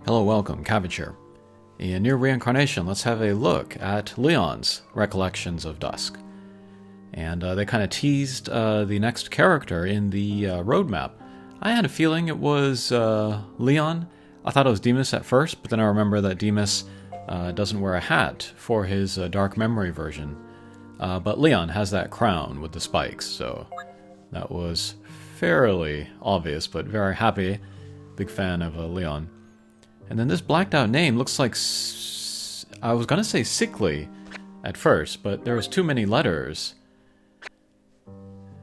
Hello, welcome, Cabbage here. In Nier Reincarnation, let's have a look at Leon's Recollections of Dusk. And they kind of teased the next character in the roadmap. I had a feeling it was Leon. I thought it was Demas at first, but then I remember that Demas doesn't wear a hat for his Dark Memory version. But Leon has that crown with the spikes, so that was fairly obvious, but very happy. Big fan of Leon. And then this blacked out name looks like, I was gonna say sickly at first, but there was too many letters.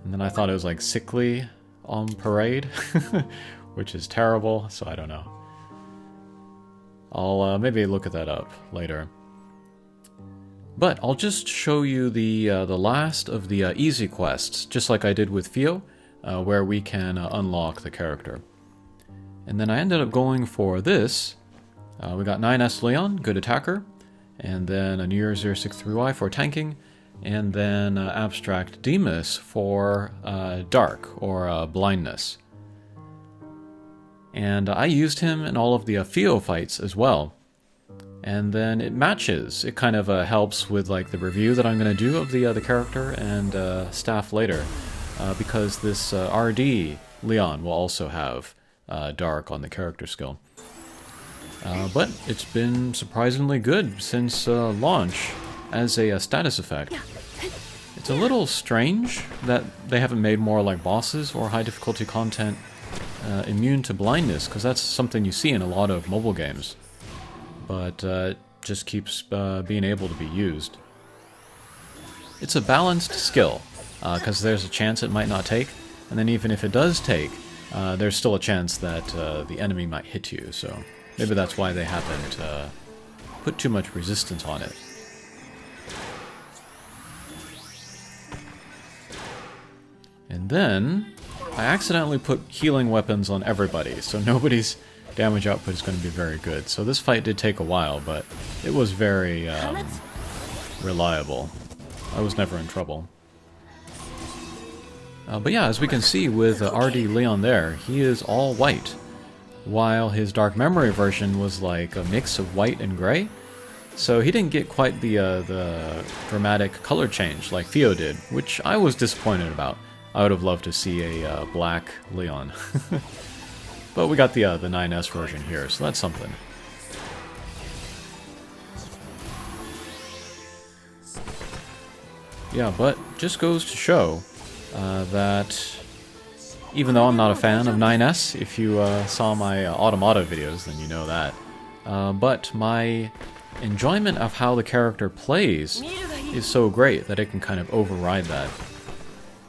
And then I thought it was like sickly on parade, which is terrible, so I don't know. I'll maybe look at that up later. But I'll just show you the last of the easy quests, just like I did with Fio, where we can unlock the character. And then I ended up going for this. We got 9S Leon, good attacker, and then a Nier 063Y for tanking, and then Abstract Demas for dark, or blindness. And I used him in all of the Fio fights as well. And then it matches. It kind of helps with like the review that I'm going to do of the character and staff later, because this RD Leon will also have dark on the character skill. But it's been surprisingly good since launch as a status effect. It's a little strange that they haven't made more like bosses or high difficulty content immune to blindness, because that's something you see in a lot of mobile games. But it just keeps being able to be used. It's a balanced skill, because there's a chance it might not take, and then even if it does take, there's still a chance that the enemy might hit you, so maybe that's why they haven't put too much resistance on it. And then I accidentally put healing weapons on everybody, so nobody's damage output is going to be very good. So this fight did take a while, but it was very reliable. I was never in trouble. But yeah, as we can see with RD Leon there, he is all white, while his Dark Memory version was like a mix of white and gray. So he didn't get quite the dramatic color change like Fio did, which I was disappointed about. I would have loved to see a black Leon. But we got the 9S version here, so that's something. Yeah, but just goes to show that even though I'm not a fan of 9S, if you saw my Automata videos, then you know that. But my enjoyment of how the character plays is so great that it can kind of override that.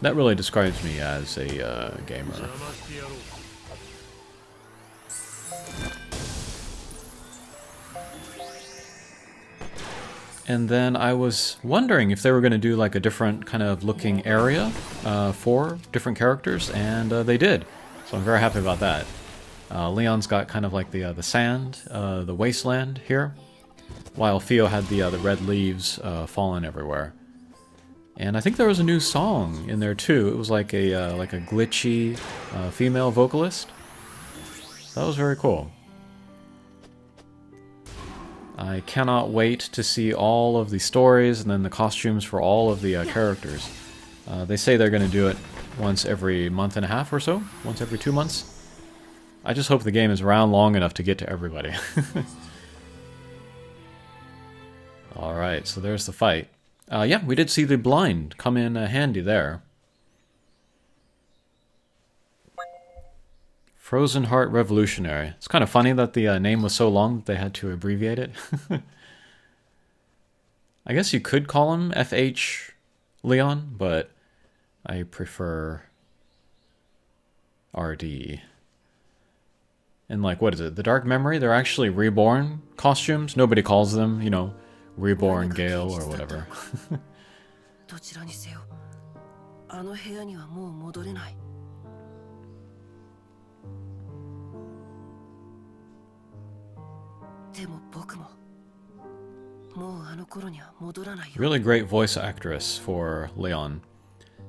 That really describes me as a gamer. And then I was wondering if they were going to do like a different kind of looking area for different characters, and they did. So I'm very happy about that. Leon's got kind of like the sand, the wasteland here, while Fio had the red leaves falling everywhere. And I think there was a new song in there too. It was like a glitchy female vocalist. That was very cool. I cannot wait to see all of the stories and then the costumes for all of the characters. They say they're going to do it once every month and a half or so, once every 2 months. I just hope the game is around long enough to get to everybody. Alright, so there's the fight. Yeah, we did see the blind come in handy there. Frozen Heart Revolutionary. It's kind of funny that the name was so long that they had to abbreviate it. I guess you could call him FH Leon, but I prefer RD. And like, what is it? The Dark Memory? They're actually reborn costumes. Nobody calls them, you know, Reborn Gale or whatever. Really great voice actress for Leon.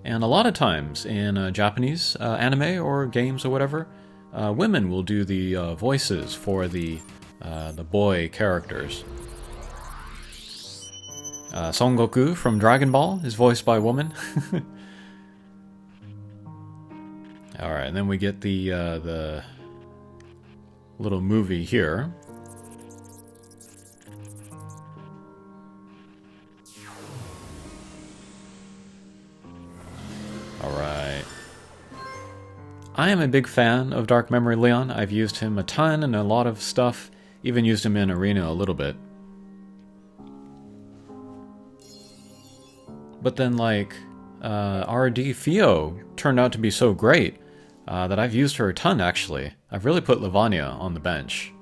And a lot of times in Japanese anime or games or whatever, women will do the voices for the the boy characters. Son Goku from Dragon Ball is voiced by a woman. Alright, and then we get the little movie here. Alright. I am a big fan of Dark Memory Leon. I've used him a ton in a lot of stuff. Even used him in Arena a little bit. But then, like, RD Fio turned out to be so great that I've used her a ton, actually. I've really put Lavanya on the bench.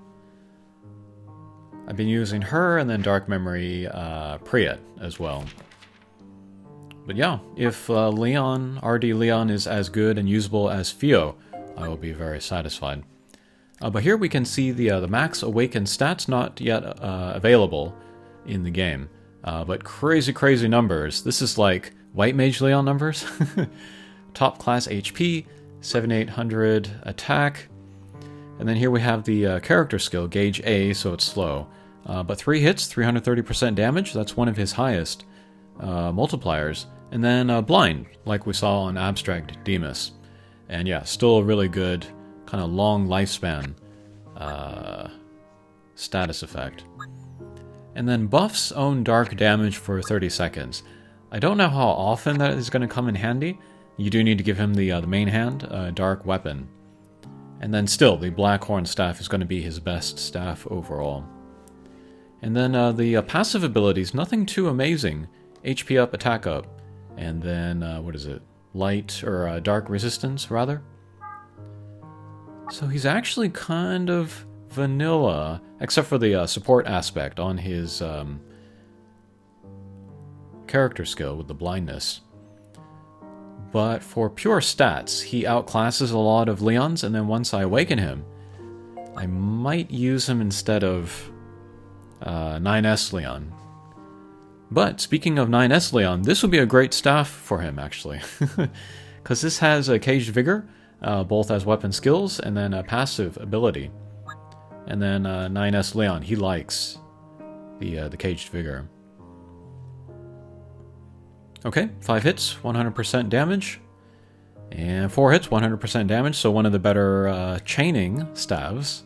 I've been using her and then Dark Memory Priyat as well. But yeah, if Leon, RD Leon is as good and usable as Fio, I will be very satisfied. But here we can see the max awakened stats not yet available in the game. But crazy numbers. This is like White Mage Leon numbers. Top class HP, 7800 attack. And then here we have the character skill, Gauge A, so it's slow. But 3 hits, 330% damage, that's one of his highest multipliers. And then Blind, like we saw on Abstract Demus. And yeah, still a really good, kind of long lifespan status effect. And then buffs own dark damage for 30 seconds. I don't know how often that is going to come in handy. You do need to give him the main hand, dark weapon. And then still, the Blackhorn staff is going to be his best staff overall. And then the passive abilities, nothing too amazing. HP up, attack up. And then, what is it? Light, or dark resistance, rather. So he's actually kind of vanilla, except for the support aspect on his character skill with the blindness. But for pure stats, he outclasses a lot of Leons, and then once I awaken him, I might use him instead of 9S Leon. But speaking of 9S Leon, this would be a great staff for him, actually. Because this has a Caged Vigor, both as weapon skills, and then a passive ability. And then 9S Leon, he likes the Caged Vigor. Okay, 5 hits, 100% damage. And 4 hits, 100% damage, so one of the better chaining staves.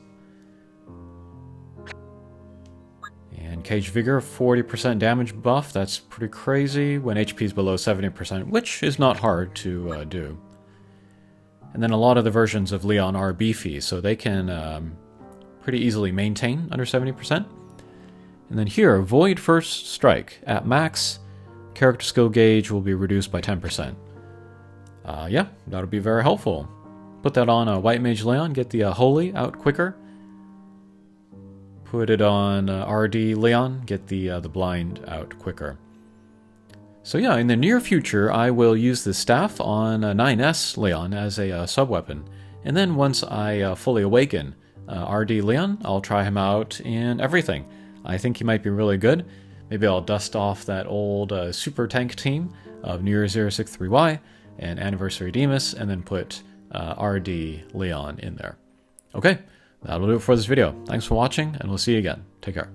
And Caged Vigor, 40% damage buff, that's pretty crazy when HP is below 70%, which is not hard to do. And then a lot of the versions of Leon are beefy, so they can pretty easily maintain under 70%. And then here, Void First Strike. At max, character skill gauge will be reduced by 10%. Yeah, that'll be very helpful. Put that on a White Mage Leon, get the Holy out quicker. Put it on RD Leon, get the Blind out quicker. So yeah, in the near future, I will use the staff on 9S Leon as a sub-weapon. And then once I fully awaken RD Leon, I'll try him out in everything. I think he might be really good. Maybe I'll dust off that old super tank team of Nier 063Y and Anniversary Demus, and then put RD Leon in there. Okay, that'll do it for this video. Thanks for watching, and we'll see you again. Take care.